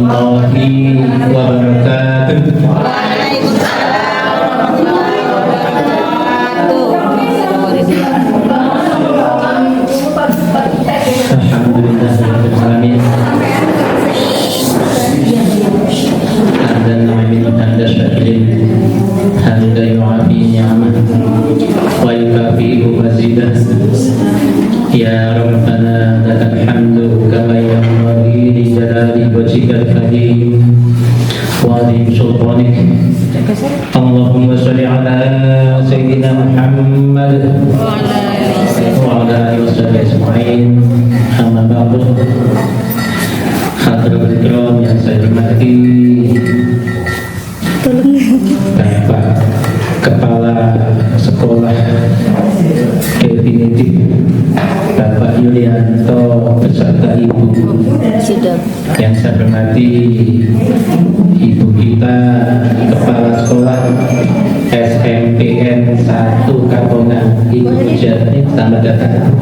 warahmatullahi wabarakatuh. Alhamdulillahirrahmanirrahim. Hamdan na'min hamda syakirin hamda yu'afi ni'amah wa yukafi'u mazidah. Ya Rabbana lakal hamdu kama yanbaghi li jalali wajhikal karim wa 'azimi sultanik. Allahumma shalli ala sayyidina Muhammad wa ala alihi washabihi ajma'in. Amma ba'du. Hadirin kiram yang saya hormati Bapak Kepala Sekolah Definitif Bapak Yulianto beserta Ibu. Yang saya hormati Ibu kita Kepala Sekolah SMPN 1 Kapongan, Ibu Jani, selamat datang.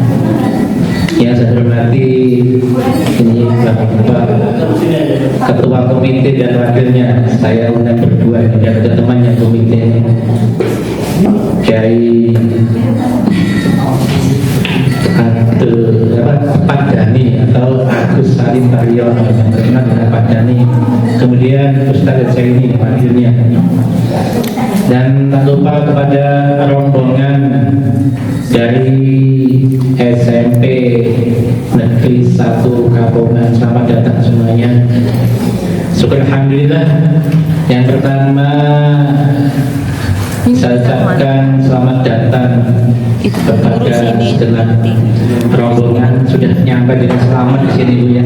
Yang saya hormati ini Bapak Ketua Komite dan Wakilnya, saya undang berdua ini dan ada temannya komite, Kiai Pak Dani atau Agus Salim Taryono yang terkenal dengan Pak Dani, kemudian Ustaz Zaini wakilnya, dan tak lupa kepada rombongan dari SMP Negeri 1 Kapongan, selamat datang semuanya. Syukur alhamdulillah. Yang pertama saya ucapkan selamat datang kepada segenap rombongan, sudah nyampe dengan selamat di sini Bu ya.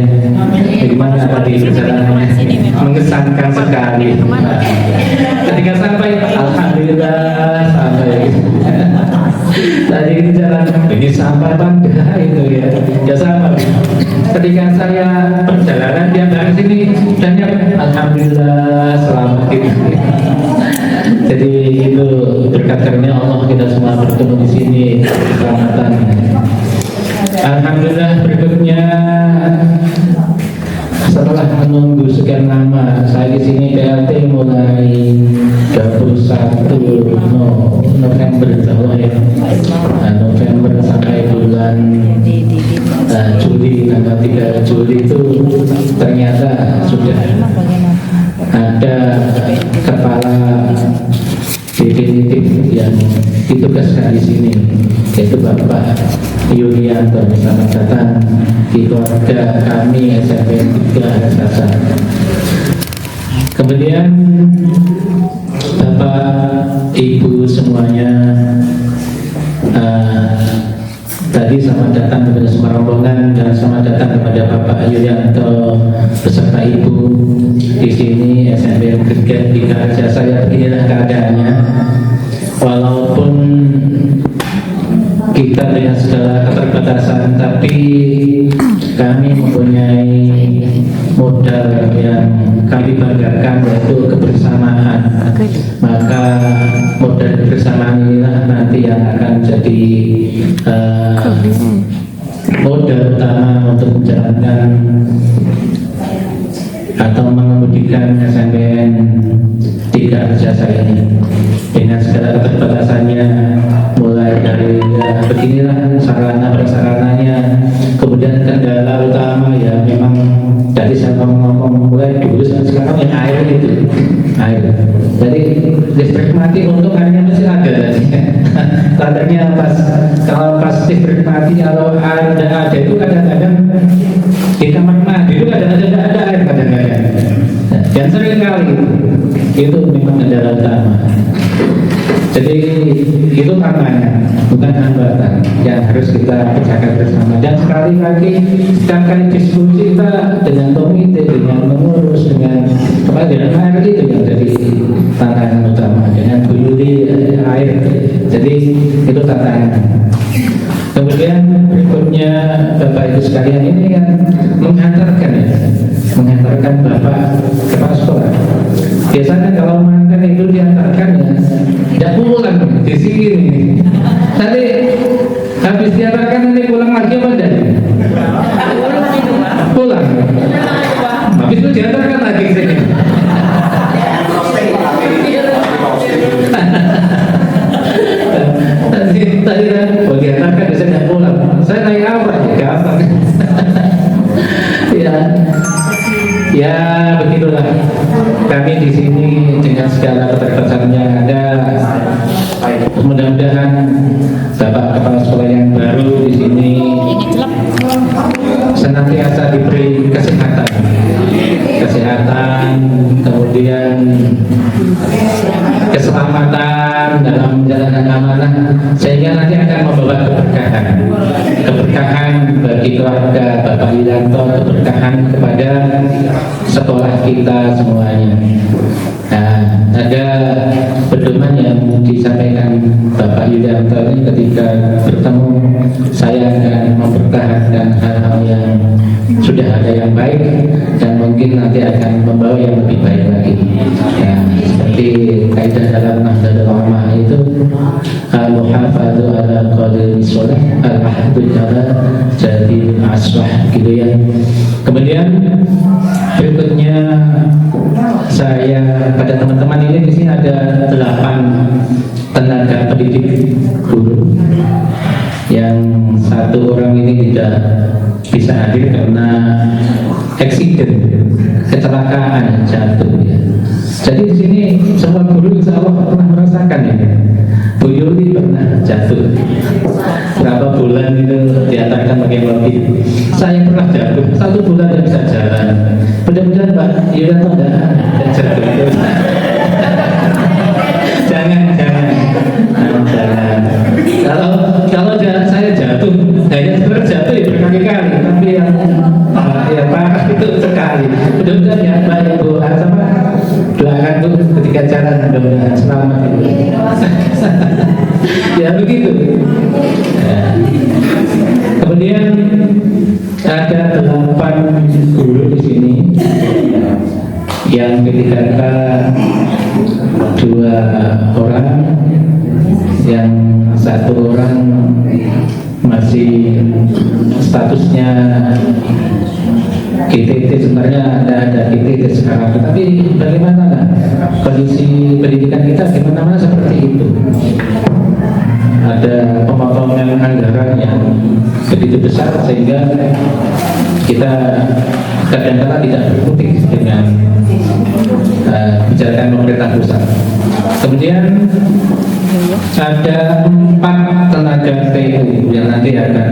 Bagaimana tadi perjalanannya? Mengesankan sekali. Ketika sampai, alhamdulillah sampai. Tadi jalan ini sampai Bangga itu ya. Ya sama. Ketika saya perjalanan tiap hari sini dan alhamdulillah selamat gitu. Jadi itu berkat karunia Allah kita semua bertemu di sini keselamatan. Alhamdulillah, berikutnya setelah menunggu sekian lama saya di sini PLT mulai 21 November Allah ya. November sampai bulan Juli, tanggal 3 Juli itu ternyata sudah ada kepala definitif yang ditugaskan di sini, yaitu Bapak Yulianto. Selamat datang di keluarga kami SMP 3 Sasa. Kemudian Bapak Ibu semuanya, tadi selamat datang kepada semua rombongan dan selamat datang kepada Bapak Yulianto beserta Ibu di sini SMP Negeri 3 Jasa. Saya beginilah keadaannya. Walaupun kita dengan segala keterbatasan, tapi kami mempunyai modal yang kami banggakan, yaitu kebersamaan. Maka modal kebersamaan inilah nanti yang akan jadi modal utama untuk menjalankan atau mengemudikan SMPN 3 Jasa ini dengan segala keterbatasannya, mulai dari beginilah sarana prasarananya, kemudian kendala utama ya memang tadi saya ngomong mulai dulu sampai sekarang ya air itu air. Jadi listrik mati, untuk airnya masih ada tadi. Tandanya kalau pas listrik mati, kalau air tidak ada itu kadang-kadang di kamar mandi itu kadang-kadang tidak ada air kadang-kadang. Dan sering kali itu memang kendala utama. Jadi itu tantangan, bukan hambatan yang harus kita kerjakan bersama. Dan sekali lagi setiap kali diskusi kita dengan komite, dengan mengurus, dengan kepada air itu yang jadi tantangan utama. Dengan Bu Yuli air, jadi itu tantangan. Kemudian berikutnya Bapak Ibu sekalian ini kan menghantarkan Bapak kepala sekolah. Biasanya kalau mantan itu diantarkan ya tidak pulang di sini. Tadi habis diantarkan nanti pulang lagi apa tidak? Pulang. Habis itu diantarkan lagi menjalankan amanah, sehingga nanti akan membawa keberkahan bagi keluarga Bapak Yulianto, keberkahan kepada sekolah kita semuanya. Nah, ada pedoman yang disampaikan Bapak Yulianto ini ketika bertemu, saya akan mempertahankan hal-hal yang sudah ada yang baik dan mungkin nanti akan membawa yang lebih baik lagi. Ya, seperti kaidah dalam Nahdlatul Ulama itu al-muhafadzu ala qadri sholih al-ahdu ala jadil aswah, gitu ya. Kemudian berikutnya saya pada teman-teman ini di sini ada 8 tenaga pendidik guru. Yang satu orang ini tidak bisa hadir karena eksiden, kecelakaan, jatuh ya. Jadi di sini semua guru insya Allah pernah merasakan ya. Bu Yuli pernah jatuh berapa bulan itu diantarkan pakai mobil. Saya pernah jatuh 1 bulan tidak bisa jalan. Mudah-mudahan Pak Yulianto tidak jatuh itu. Jangan. Kalau saya jatuh, hanya sebenarnya jatuh ya berkali-kali, tapi yang parah itu sekali. Mudah-mudahan ya Pak Ibu sama doakan tuh ketika jalan, mudah-mudahan selamat itu. Ya begitu. Ya. Kemudian ada 8 guru di sini yang ketika 2 orang, yang 1 orang masih statusnya GTT, sebenarnya ada GTT sekarang, tapi bagaimana kondisi pendidikan kita di mana-mana seperti itu. Ada pemotongan anggaran yang begitu besar sehingga kita kadang-kadang tidak berkutik dengan kebijakan pemerintah pusat. Kemudian ada 4 tenaga TU yang nanti akan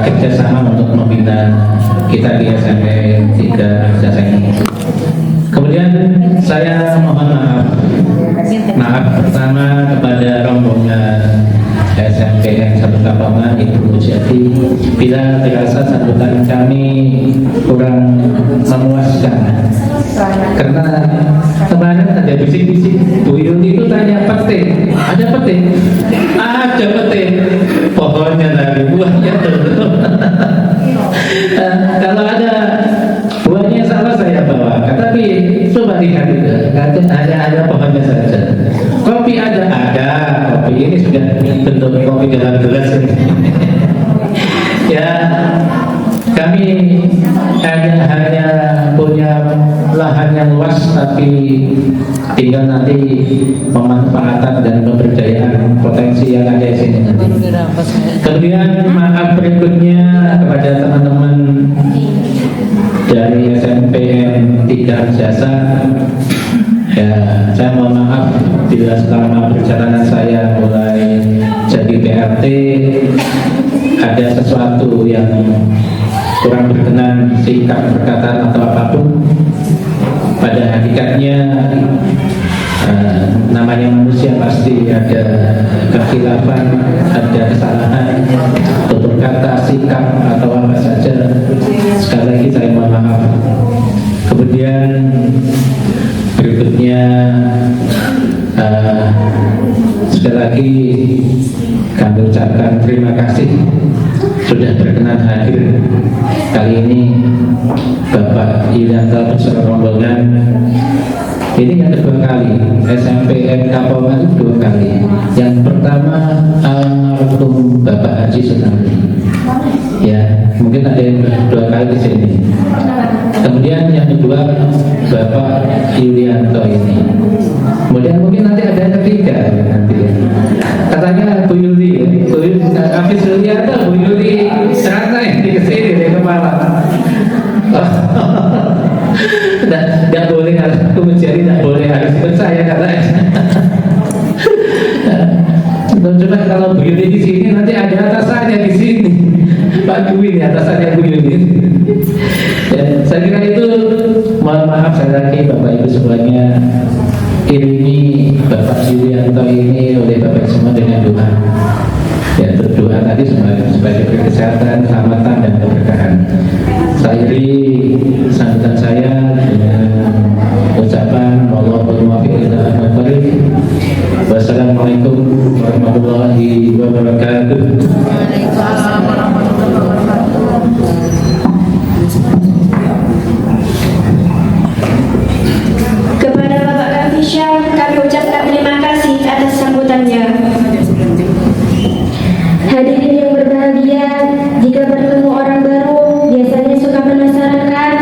kerjasama untuk membina kita di SMP 3 Jasa ini. Kemudian saya mohon maaf pertama kepada rombongan SMPN 1 Kapolma Ibu Jati bila terasa sambutan kami kurang memuaskan, karena kemarin ada bisik-bisik Bu Yuli itu tanya pete, ada pete, pohonnya lagi, buahnya belum. Kalau ada buahnya salah saya bawakan, tapi coba lihat itu, hanya ada pohonnya saja. Kopi ada, kopi ini sudah bentuk kopi dalam gelas. Ya, kami hanya punya lahan yang luas, tapi tinggal nanti pemanfaatan dan pemberdayaan potensi yang ada di sini nanti. Kemudian maaf berikutnya kepada teman-teman dari SMPN 3 Jasa. Ya, saya mohon maaf bila selama perjalanan saya mulai jadi PRT ada sesuatu yang kurang berkenan, sikap, perkataan atau apapun. Pada hakikatnya namanya manusia pasti ada kekhilafan, ada kesalahan, tutur kata, sikap atau apa saja. Sekali lagi saya mohon maaf. Kemudian berikutnya sekali lagi kami ucapkan terima kasih sudah berkenan hadir kali ini Bapak Yulianto bersama rombongan. Ini yang kedua kali SMPN Kapolma itu 2 kali. Yang pertama almarhum Bapak Haji Sunardi. Ya, mungkin ada yang 2 kali di sini. Kemudian yang kedua Bapak Yulianto ini. Kemudian mungkin nanti ada yang ketiga nanti. Katanya Bu Yuli, Hafiz Yulianto, Bu Yuli serata yang di kesini dari kepala. Tidak boleh harus menjadi, tidak boleh harus percaya katanya. Cuma kalau Bu Yuli di sini nanti ada atasannya di sini, Pak Dwi atasannya Bu Yuli. Ya, saya kira itu. Mohon maaf saya lagi Bapak Ibu semuanya, ini Bapak Yulianto ini oleh Bapak semua dengan doa. Ya, berdoa tadi sebagai kesehatan, keselamatan dan keberkahan. Saya sambutan saya dengan ucapan Allahumma muwaffiq ila aqwamit. Wassalamualaikum warahmatullahi wabarakatuh. Waalaikumsalam warahmatullahi wabarakatuh. Kepada Bapak Kafisha, kami ucapkan terima kasih atas sambutannya. Hadirin yang berbahagia, jika bertemu orang baru, biasanya suka penasaran kan?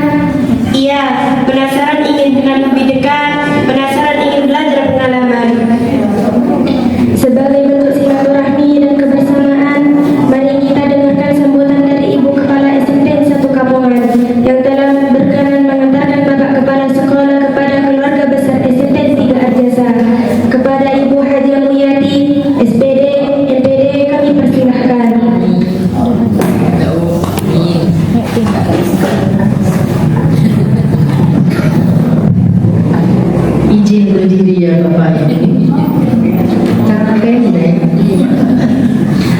Iya, penasaran ingin kenal lebih dekat, penasaran ingin belajar pengalaman. Sebagai bentuk silaturahmi dan kebersamaan, mari kita dengarkan sambutan dari Ibu Kepala SMP 1 Kampungan yang telah berkenan mengantarkan Bapak Kepala Sekolah kepada keluarga besar SMP 3 Arjasa. Kepada Ibu Haji Muyati, SPD, MPD, kami persilahkan. Izin berdiri ya Bapak ini. Karena pendek.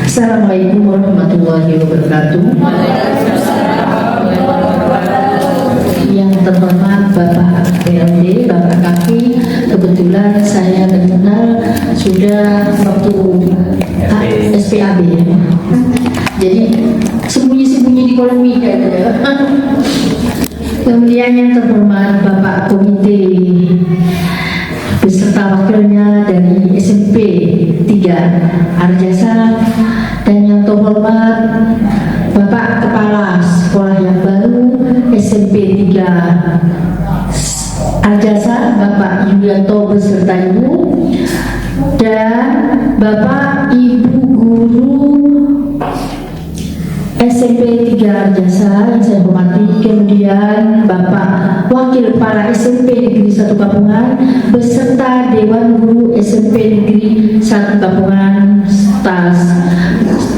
Assalamualaikum warahmatullahi wabarakatuh. Yang terhormat Bapak PLD, Bapak Kaki, kebetulan saya kenal sudah waktu SPAB. Jadi sembunyi-sembunyi di kolom meja. Kemudian yang terhormat Bapak Komite beserta wakilnya dari SMP 3 Arjasa, dan yang terhormat Bapak Kepala Sekolah yang baru SMP 3 Arjasa, Bapak Yulianto beserta Ibu, dan Bapak Ibu Guru SMP 3 Arjasa yang saya hormati, kemudian Bapak Wakil Kepala SMP Negeri 1 Kampungan beserta Dewan Guru SMP Negeri 1 Kampungan, staf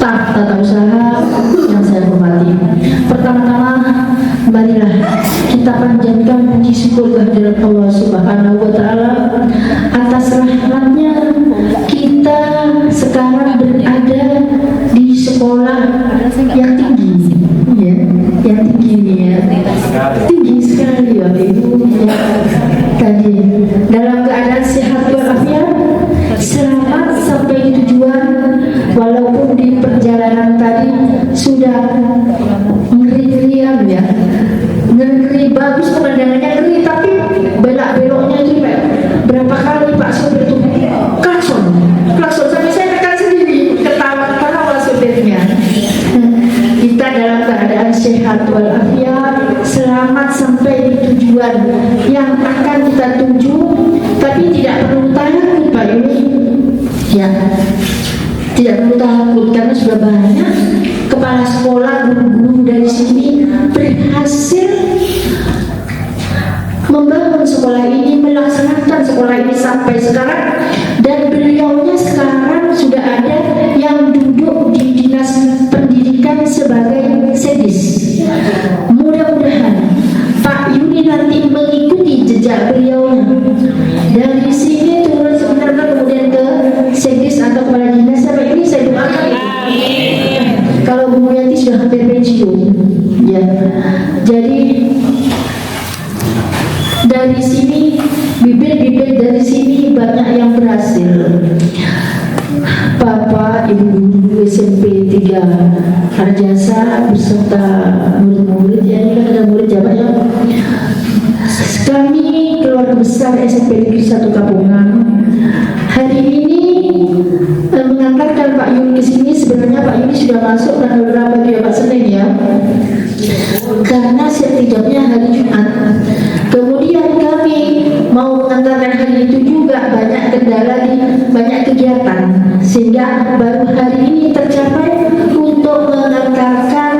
tata usaha yang saya hormati. Pertama-tama, marilah kita panjatkan puji syukur kehadirat Allah Subhanahu wa Ta'ala atas rahmatnya kita sekarang berada di sekolah yang tinggi, ya, yang tinggi nih ya, tinggi sekali ya Ibu. Ya, tadi dalam keadaan sehat walafiat, selamat sampai tujuan, walaupun di perjalanan tadi sudah ngeri-ngerian ya, ngeri bagus pemandangannya ngeri, tapi belok-beloknya itu berapa kali Pak sopir itu klakson sampai saya tekan sendiri, ketawa sopirnya. Kita dalam keadaan sehat walafiat, selamat sampai di tujuan yang akan kita tuju, tapi tidak perlu takut Pak Yuni. Ya, tidak perlu takut karena sudah banyak kepala sekolah, guru-guru dari sini berhasil membangun sekolah ini, melaksanakan sekolah ini sampai sekarang, dan beliaunya sekarang sudah ada yang duduk di Dinas Pendidikan sebagai sedis. Mudah-mudahan Pak Yuni nanti mengikuti jejak beliaunya. Dari sini turun sebenarnya kemudian ke sedis atau kepala dinas. Sampai ini saya doakan. Kalau Bu Yati sudah hampir pensiun, ya. Jadi dari sini, bibit-bibit dari sini banyak yang berhasil. Bapak, Ibu Guru SMP 3 Arjasa beserta murid-murid, ya ini kan ada murid ya Pak ya. Kami keluarga besar SMP Negeri 1 Kampungan hari ini mengantarkan Pak Yuni ke sini. Sebenarnya Pak Yuni sudah masuk tanggal berapa dia Pak, Senin ya, karena setidaknya hari Jumat. Kemudian kami mau mengantarkan hari itu juga banyak kendala di banyak kegiatan, sehingga baru hari ini tercapai untuk mengantarkan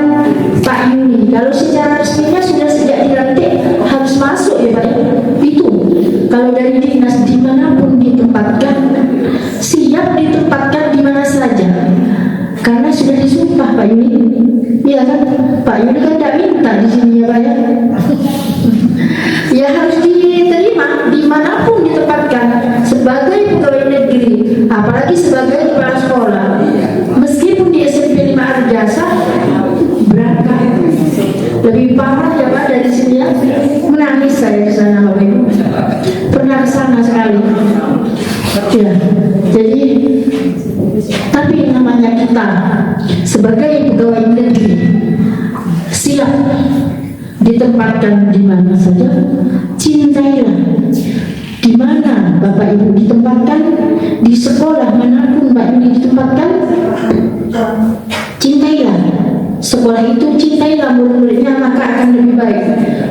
Pak Yuni. Kalau secara resminya sudah sejak dilantik harus masuk ya Pak. Itu kalau dari dinas dimanapun ditempatkan, siap ditempatkan di mana saja, karena sudah disumpah Pak Yuni. Iya kan, Pak Yuni kan tidak minta di sini ya Pak ya. Ya harus diterima dimanapun ditempatkan sebagai pegawai apalagi sebagai kepala sekolah. Meskipun di SMP 5 Arjasa berangkat lebih parah ya Pak dari sini ya. Menangis saya di sana Bapak Ibu. Pernah ke sana sekali. Ya, jadi tapi namanya kita sebagai pegawai negeri siap ditempatkan di mana saja, cintailah di mana Bapak Ibu ditempatkan, di sekolah manapun Mbak Yuli ditempatkan, cintailah sekolah itu, cintailah murid-muridnya, maka akan lebih baik.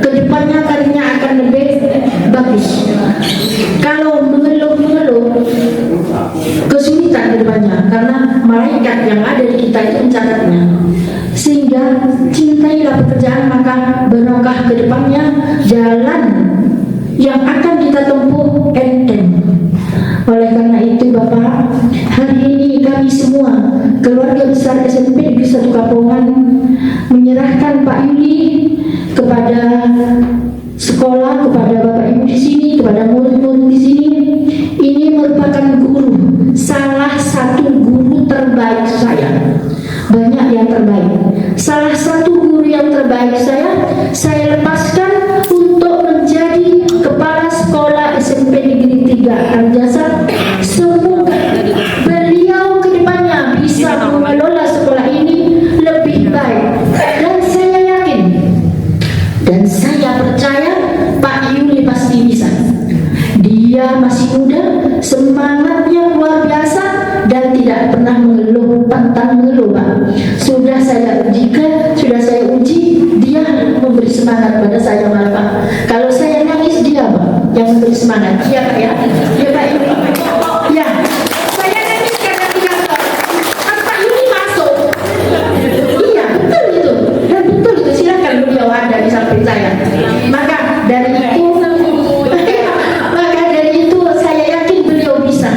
Kedepannya karirnya akan lebih bagus. Kalau mengeluh-mengeluh, kesulitan kedepannya, karena malaikat yang ada di kita itu mencatatnya. Sehingga cintailah pekerjaan, maka barokah kedepannya, jalan yang akan kita tempuh enteng. Oleh karena itu Bapak, hari ini kami semua keluarga besar SMP Negeri 1 Kapongan menyerahkan Pak Yuli kepada sekolah, kepada Bapak Ibu di sini, kepada murid-murid di sini. Ini merupakan guru, salah satu guru terbaik saya. Banyak yang terbaik. Salah satu guru yang terbaik saya lepaskan untuk menjadi kepala sekolah SMP Negeri 3 Arjasa. Semoga beliau kedepannya bisa mengelola sekolah ini lebih baik. Dan saya yakin dan saya percaya Pak Yuli pasti bisa. Dia masih muda, semangatnya luar biasa dan tidak pernah mengeluh, pantang mengeluh Pak. Sudah saya uji, dia memberi semangat pada saya malah Pak. Kalau saya nangis, dia Pak yang memberi semangat. Iya Pak ya? Ya Pak Yuli. Ya, saya nangis karena dia Pak Yuli masuk. Iya, betul itu. Dan betul itu, silakan beliau ada di samping saya. Maka dari itu saya yakin beliau bisa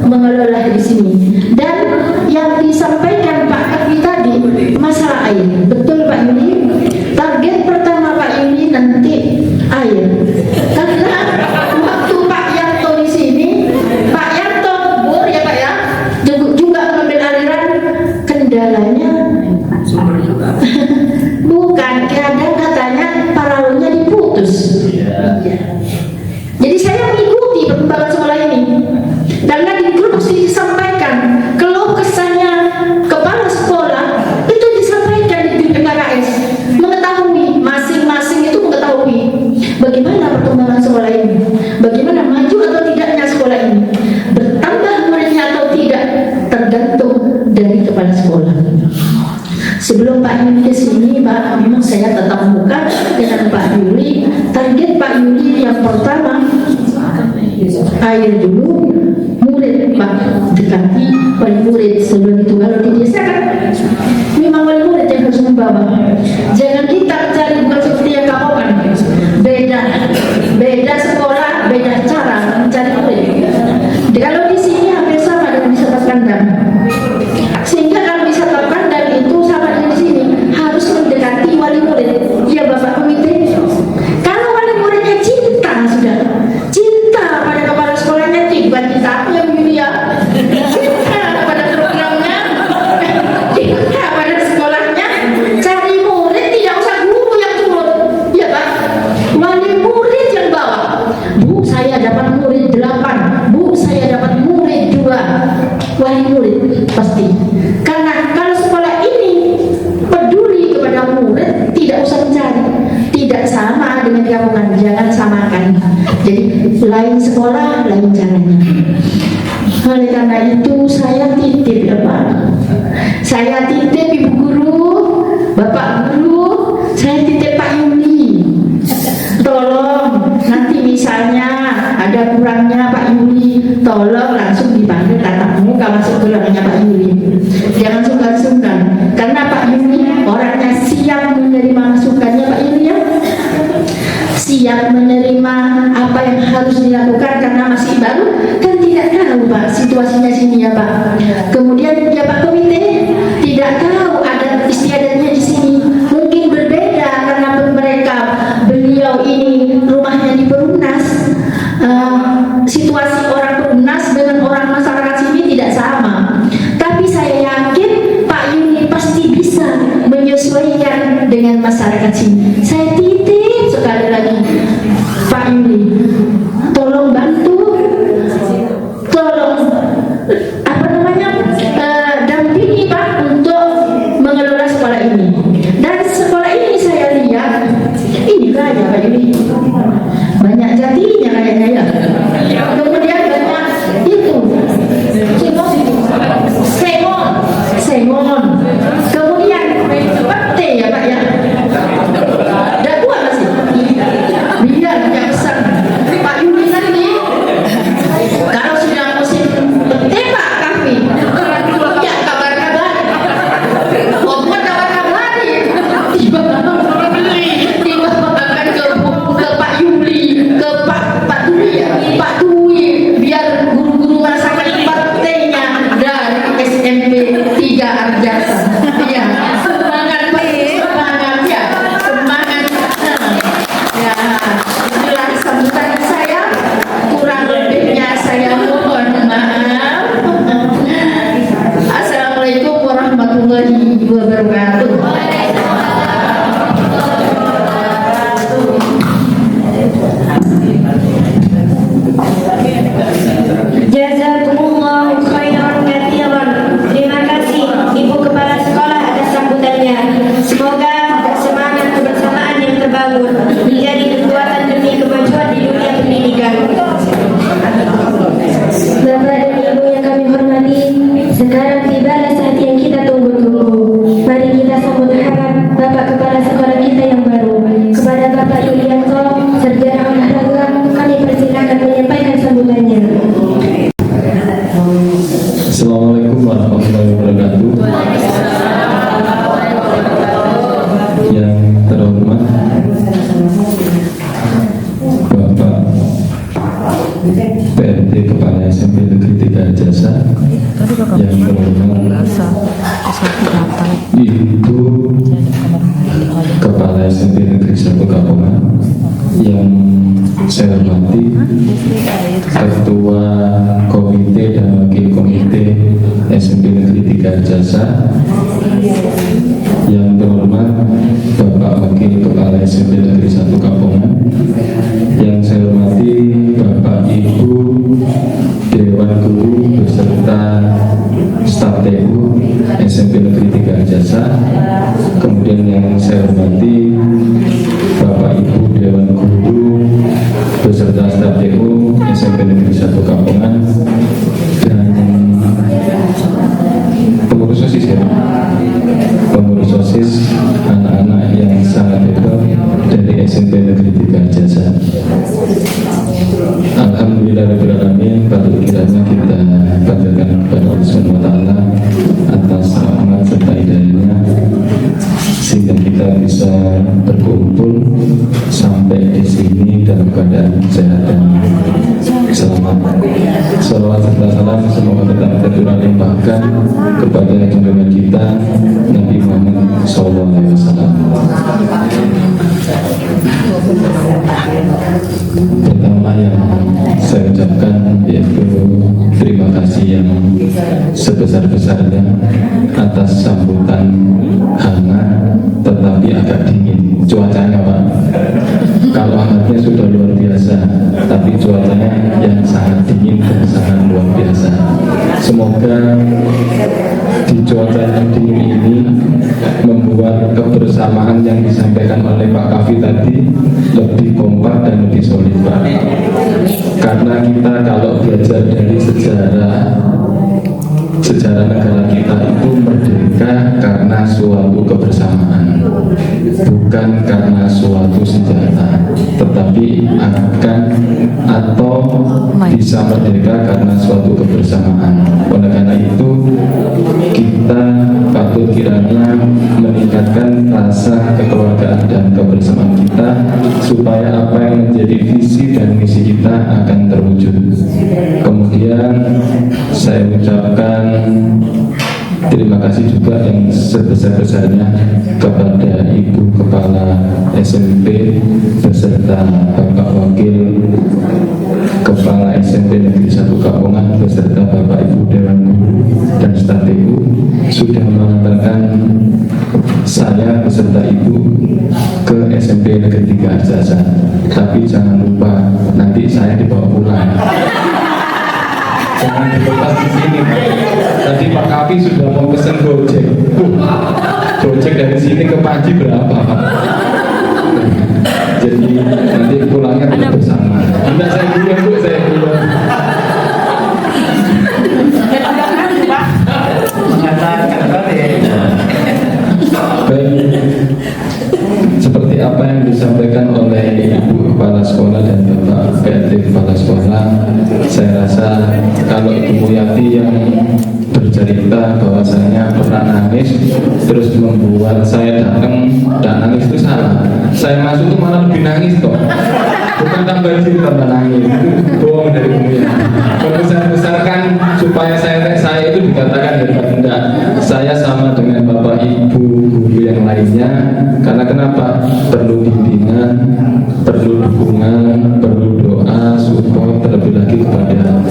mengelola di sini. Dan yang disampaikan Pak Kavi tadi masalah air, betul Pak Yuli. Target pertama Pak Yuli nanti air. Karena waktu Pak Yanto di sini, Pak Yanto bor ya Pak ya, juga mengambil aliran, kendalanya bukan, kadang katanya paralelnya diputus. Jadi saya mengikuti perkembangan sekolah ini. Karena di grup disampaikan keluh kesahnya kepala sekolah itu disampaikan di PKKS, mengetahui masing-masing itu mengetahui bagaimana perkembangan sekolah ini, bagaimana maju atau tidaknya sekolah ini, bertambah muridnya atau tidak tergantung dari kepala sekolah. Sebelum Pak Yuli ke sini, Pak, memang saya tetap buka dengan Pak Yuli. Target Pak Yuli yang pertama air dulu, murid Pak dekati wali murid. Sebelum itu kalau di desa kan memang wali murid yang harus membawa. Jangan kita cari bukan seperti yang Kapongan, beda sekolah, beda cara mencari murid. Kalau di sini hampir sama dengan di Wisata Pandan. Sehingga kalau Wisata Pandan itu sama dengan di sini harus mendekati wali murid. Ya Bapak Komite, kalau wali muridnya cinta sudah, cinta pada kepala sekolahnya, bukan cinta aku yang dunia, cinta pada programnya, cinta pada sekolahnya, cari murid, tidak usah guru yang turun, ya Pak, wali murid yang bawa. Bu, saya dapat murid 8, Bu, saya dapat murid 2, wali murid pasti. Karena kalau sekolah ini peduli kepada murid, tidak usah mencari. Tidak sama dengan Kapongan, jangan samakan. Jadi lain sekolah, lain caranya. Oleh karena itu saya titip ya Pak, saya titip Ibu Guru, Bapak Guru, saya titip Pak Yuli. Tolong nanti misalnya ada kurangnya Pak Yuli, tolong langsung dipanggil tatap muka masuk ke ruangannya Pak Yuli. Jangan sungkan-sungkan, karena Pak Yuli orangnya siap menerima masukannya Pak Yuli ya. Siap menerima apa yang harus dilakukan karena masih baru, kan tidak tahu Pak situasinya sini ya Pak. Kemudian ya Pak Komite tidak tahu adat istiadatnya di sini, mungkin berbeda karena beliau ini rumahnya di Perumnas. Situasi orang Perumnas dengan orang masyarakat sini tidak apa namanya dampingi Pak untuk mengelola sekolah ini. Dan sekolah ini saya lihat ini kaya Pak ini banyak jatinya kayaknya ya. Kemudian banyak itu sengon. Kemudian pete ya Pak ya. Ada buah masih. Biar yang besar. Pak Yuli tadi kalau sudah musim pete Pak kami. Ya kabar-kabar. Bukan kabar-kabar. Tiba akan ke Pak Yuli, ke Pak Dwi ya. Pak Dwi biar guru-guru merasakan petenya dari SMP 3 Arjasa. Iya, semangat Pak, semangat ya, semangat. Ya, itulah sambutan saya. Kurang lebihnya saya mohon maaf. Assalamualaikum warahmatullahi wabarakatuh. Jazakumullahu khairan katsiran. Terima kasih Ibu Kepala Sekolah atas sambutannya. Semoga semangat kebersamaan yang terbangun menjadi kekuatan demi kemajuan di dunia pendidikan. Bapak dan Ibu yang kami hormati, sekarang tibalah saat yang kita tunggu-tunggu. Mari kita sambut harap Bapak Kepala Sekolah kita yang baru. Kepada Bapak Yulianto, Sarjana Olahraga, kami persilakan menyampaikan sambutannya. Assalamualaikum warahmatullahi wabarakatuh. Yang terhormat Bapak PRT Kepala SMP Negeri 3 Arjasa, yang terhormat Ibu Kepala SMP Negeri 1 Kapongan, yang saya hormati Ketua Komite dan Wakil Komite SMP Negeri 3 Arjasa, yang terhormat Bapak Wakil Kepala SMP Negeri 1 Kapongan, yang saya hormati Bapak Ibu Dewan Guru beserta staf TU SMP Negeri 3 Arjasa, kemudian yang saya hormati Bapak Ibu Dewan Guru beserta staf TU SMP Negeri 1 Kapongan, dan pengurus OSIS ya, pengurus OSIS anak-anak yang sangat hebat dari SMP Negeri 3 Arjasa. Alhamdulillahirrahmanirrahim, patut kiranya kita panjatkan kepada Allah Subhanahu wa Ta'ala atas rahmat serta hidayahnya, sehingga kita bisa berkumpul sampai di sini dalam keadaan sehat dan selamat. Salawat serta salam semoga tetap tercurah limpahkan kepada junjungan kita Nabi Muhammad SAW. Pertama yang saya ucapkan yaitu terima kasih yang sebesar-besarnya atas sambutan hangat tetapi agak dingin cuacanya Pak. Kalau hangatnya sudah luar biasa, tapi cuacanya yang sangat dingin dan sangat luar biasa. Semoga di cuaca yang dingin ini membuat kebersamaan yang disampaikan oleh Pak Kavi tadi lebih kompak dan lebih solid Pak. Karena kita kalau belajar dari sejarah negara kita itu merdeka karena suatu kebersamaan, bukan karena suatu senjata, tetapi akan atau bisa merdeka karena suatu kebersamaan. Oleh karena itu kita patut kiranya meningkatkan rasa kekeluargaan dan kebersamaan kita supaya apa yang menjadi visi dan misi kita akan terwujud. Kemudian saya ucapkan terima kasih juga yang sebesar-besarnya kepada Ibu Kepala SMP beserta Bapak Wakil Kepala SMP Negeri 1 Kapongan beserta Bapak Ibu Dewan Guru dan staf TU sudah mengantarkan saya beserta Ibu ke SMP Negeri 3 Arjasa. Tapi jangan lupa nanti saya dibawa pulang. Jangan dilepas di sini Pak. sudah mau pesen Gojek. Gojek dari sini ke Panji berapa Pak? Jadi nanti pulangnya tidak bersama. Tidak, saya duluan Bu, saya duluan. Baik, seperti apa yang disampaikan oleh Ibu Kepala Sekolah dan Bapak PRT Kepala Sekolah, saya rasa kalau Ibu Yati yang bercerita bahwasanya pernah nangis terus membuat saya datang dan nangis itu salah. Saya masuk itu malah lebih nangis kok, bukan tambah nangis, itu bohong dari Ibu Yati. Membesar-besarkan supaya saya itu dikatakan hebat, enggak. Saya sama dengan Bapak Ibu guru yang lainnya, karena kenapa? Perlu bimbingan, perlu dukungan, perlu doa, support, terlebih lagi kepada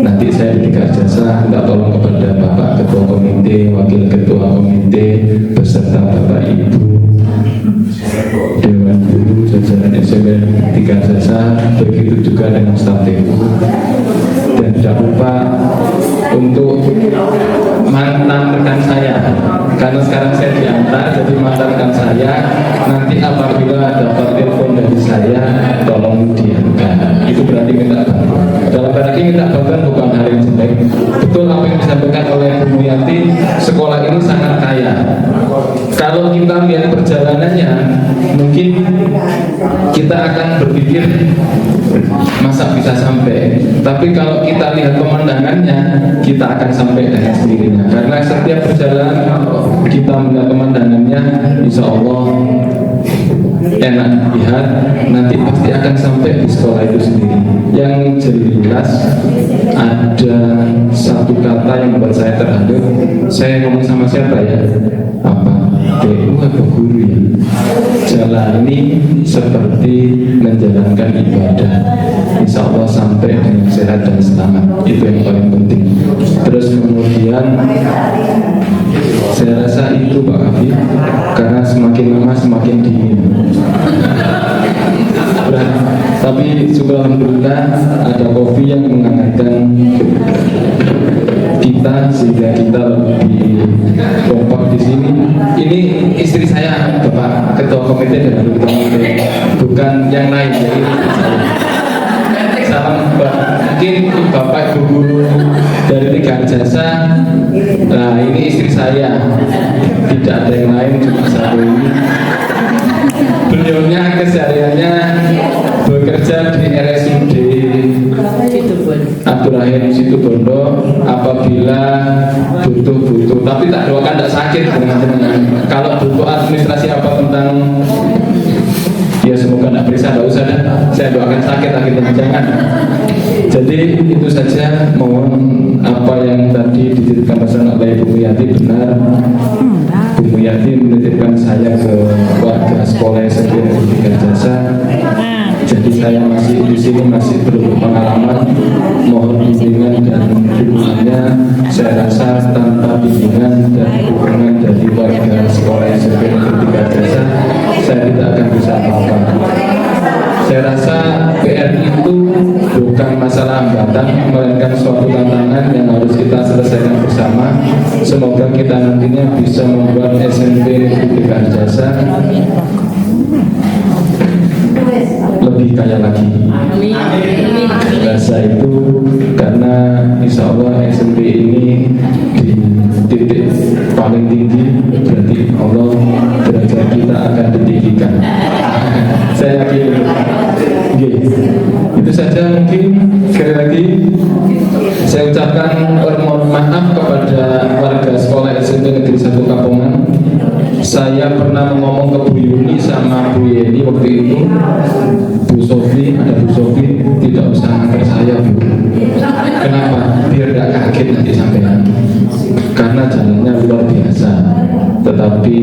nanti saya di Tiga Jasa minta tolong kepada Bapak Ketua Komite, Wakil Ketua Komite, beserta Bapak Ibu Dewan Guru jajaran SMP Tiga Jasa, begitu juga dengan staf TU. Dan tidak lupa untuk mantan rekan saya, karena sekarang saya diantar jadi mantan rekan saya. Nanti apabila dapat telepon dari saya, tolong diangkat. Itu berarti minta bantuan. Dalam berarti minta bantuan bukan hal yang jelek. Betul apa yang disampaikan oleh Bu Yati, sekolah ini sangat kaya. Kalau kita lihat perjalanannya, mungkin kita akan berpikir masa bisa sampai. Tapi kalau kita lihat pemandangannya, kita akan sampai dengan sendirinya. Karena setiap perjalanan kita melihat pemandangannya, insya Allah enak lihat, nanti pasti akan sampai di sekolah itu sendiri. Yang jelas ada satu kata yang membuat saya terharu. Saya ngomong sama siapa ya? Apa? DU atau guru ya? Jalani seperti menjalankan ibadah, insya Allah sampai dengan sehat dan selamat. Itu yang paling penting. Terus kemudian saya rasa itu Pak Kafi, karena semakin lama semakin dingin. Tapi syukur alhamdulillah ada kopi yang menghangatkan kita sehingga kita lebih kompak di sini. Ini istri saya, Bapak Ketua Komite dan Ketua Komite, bukan yang lain. Jadi salam mungkin Bapak Ibu Guru dari Tiga Jasa. Nah ini istri saya, tidak ada yang lain, cuma satu ini. Beliaunya kesehariannya bekerja di RSUD Abdurrahim Situbondo. Apabila butuh, tapi tak doakan tidak sakit teman-teman. Kalau butuh administrasi apa tentang ya semoga tidak periksa, tidak usah dah. Saya doakan sakit akhirnya, jangan. Jadi itu saja, mohon apa yang tadi dititipkan pesan oleh Ibu Yati benar. Bu Yati menitipkan saya ke warga sekolah SMP Tiga Jasa. Jadi saya masih di sini masih belum pengalaman. Mohon bimbingan dan dukungannya. Saya rasa tanpa bimbingan dan dukungan dari warga sekolah SMP Tiga Jasa, saya tidak akan bisa apa-apa. Saya rasa PR itu bukan masalah hambatan, melainkan suatu tantangan yang harus kita selesaikan bersama. Semoga kita nantinya bisa membuat SMP Tiga Jasa lebih kaya lagi. Rasa itu karena insya Allah SMP ini di titik paling tinggi, berarti Allah derajat kita akan ditinggikan. Saya yakin. Itu saja mungkin. Sekali lagi saya ucapkan permohonan maaf kepada warga sekolah SMP Negeri 1 Kapongan. Saya pernah ngomong ke Bu Yuni sama Bu Yeni waktu itu, Bu Sofi, ada Bu Sofi, tidak usah antar saya Bu. Kenapa? Biar gak kaget nanti sampean. Karena jalannya luar biasa. Tetapi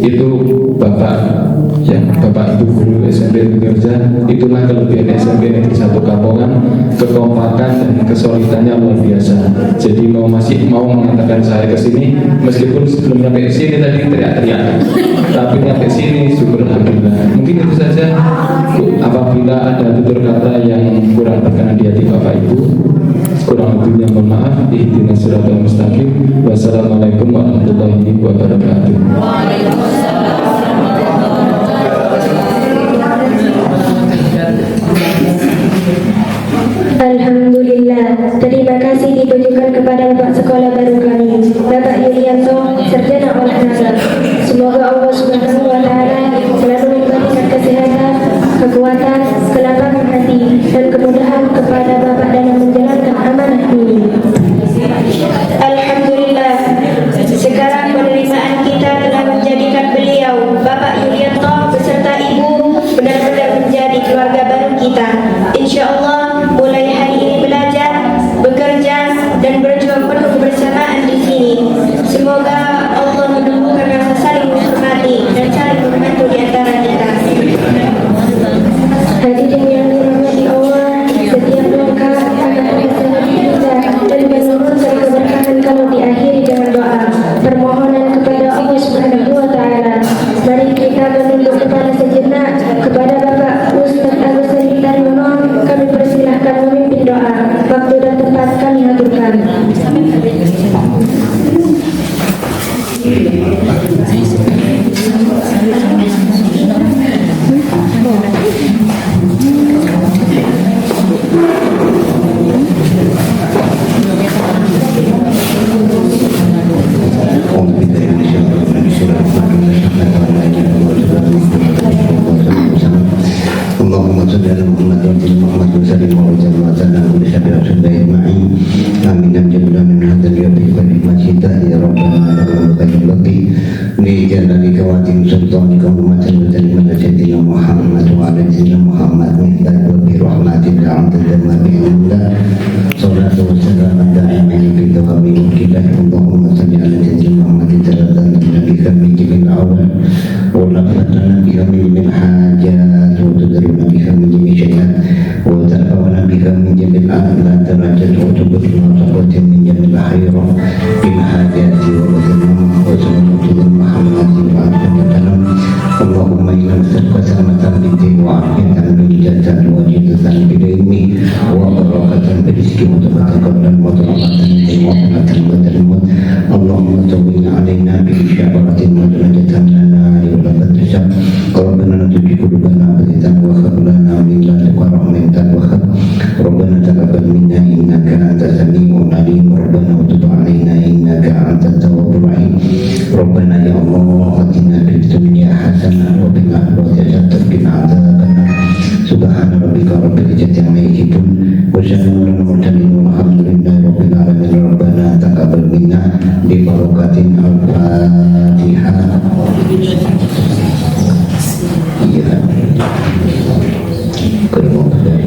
itu Bapak Ibu Guru SMP bekerja, itulah kelebihan SMP Negeri 1 Kapongan, kekompakan dan kesulitannya luar biasa. Jadi masih mau mengatakan saya ke sini, meskipun sebelum nyampe sini tadi teriak-teriak, tapi nyampe sini syukur alhamdulillah. Mungkin itu saja. Apabila ada tutur kata yang kurang berkenan di hati Bapak Ibu, Kurang lebihnya mohon maaf. Ihdinas siratal mustaqim. Wassalamualaikum warahmatullahi wabarakatuh. Alhamdulillah, terima kasih ditujukan kepada Bapak Sekolah baru kami, Bapak Yulianto, Sarjana Olahraga. Semoga Allah Subhanahu wa Ta'ala selalu memberikan kesehatan, kekuatan, kelapangan hati, dan kemudahan kepada Bapak dalam menjalankan amanah ini. Alhamdulillah, sekarang penerimaan kita telah menjadikan beliau, Bapak Yulianto beserta Ibu, benar-benar menjadi keluarga baru kita. Insya Allah, mulai hari ini belajar, bekerja, dan berjuang penuh kebersamaan di sini. Semoga Allah menumbuhkan rasa saling menghormati dan saling membantu di antara kita. Hadirin yang dirahmati Allah, setiap langkah akan ada sangat indah dan menurunkan keberkahan kalau diakhiri dengan doa permohonan kepada Allah Subhanahu wa Ta'ala. Mari kita menunduk kepala sejenak kepada Bapak Ustaz Agus Taryono. Kami persilahkan memimpin doa. Waktu dan tempat kami aturkan. Allahumma salli ala Muhammad wa ala Muhammad wa sallim wa sallim wa sallam wa sallim wa sallim amin amjadullah min hadal yawmi wa ma syita ya rabbana lakal laki li jalali kawatim sultanika wa matal wa sayyidina Muhammad wa ala sayyidina Muhammad wa wa bi rahmatika anta tamma bi illah salatu wa salam da'imin fi dawami mulkillah. Allahumma salli ala sayyidina Muhammad taraddan nabi kami jibil awal wa laqad biha min hajat wa tudrina biha min jami' syai'at wa ta'awuna biha min jami' al-a'la darajat wa tubqina taqatin min jami' al-khairat bin hajati wa rasulullah wa sallallahu Muhammad wa alihi wa sallam. Allahumma inna nas'aluka salamatan bid-din wa afiyatan bil jasad wa jidatan bil ilmi wa barakatan bil rizqi wa taqabbalan wa rahmatan wa rahmatan wa tarmut. Allahumma tawwil alaina bi syabaratin wa darajatan lana wa la tasab. Rabbana la tuzigh qulubana ba'da idh hadaytana wa hab lana min ladunka rahmatan wa hab. Rabbana taqabbal minna innaka antas samiul alim. Rabbana tub alaina innaka antat tawwabur rahim. Rabbana ya Allah atina fid dunya hasanah wa fil akhirati hasanah wa qina adzabannar. Subhana rabbika rabbil izzati amma yasifun wa salamun alal mursalin walhamdulillahi rabbil alamin. Rabbana taqabbal minna bi barakatin al-Fatihah. Iya. Kedua dari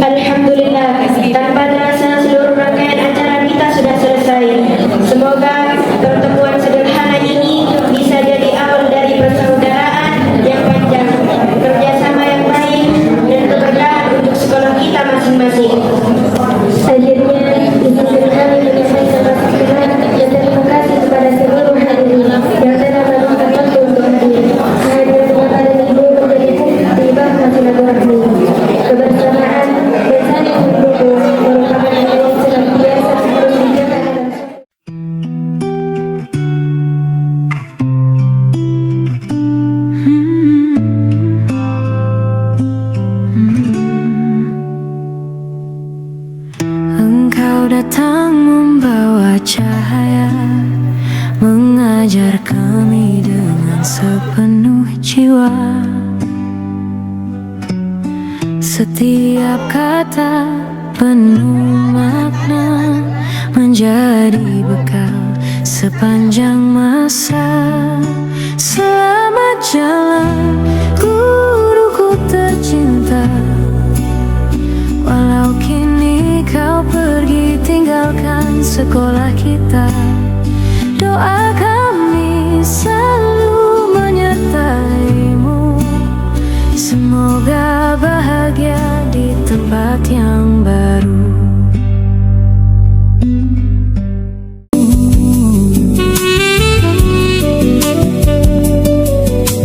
Alhamdulillah, tanpa terasa seluruh rangkaian acara kita sudah selesai. Semoga pertemuan sederhana ini bisa jadi awal dari persaudaraan yang panjang, kerjasama yang baik, dan keberkahan untuk sekolah kita masing-masing. Akhirnya, izinkan kami menyampaikan rasa syukur dan terima kasih kepada seluruh hadirin yang telah meluangkan waktu untuk hadir. Kehadiran Bapak dan Ibu menjadi bukti bahwa silaturahmi, kebersamaan, dan saling mendukung merupakan hal yang senantiasa harus dijaga dalam Engkau datang membawa cahaya, mengajar kami dengan sepenuh jiwa. Setiap kata penuh makna, menjadi bekal sepanjang masa. Selamat jalan guruku tercinta, walau kini kau pergi tinggalkan sekolah kita. Doa kami selalu menyertaimu, semoga bahagia di tempat yang baru.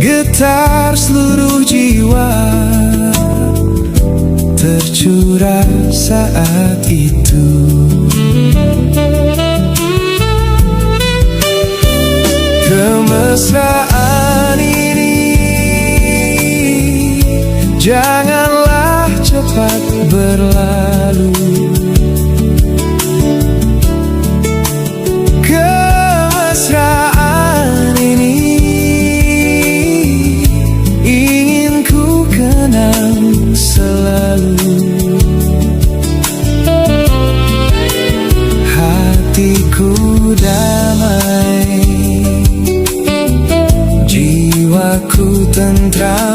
Getar seluruh jiwa tercurah saat itu. Kemesraan ini janganlah cepat berlalu. Kemesraan ini ingin ku kenang selalu. Hatiku damai, jiwaku tentram.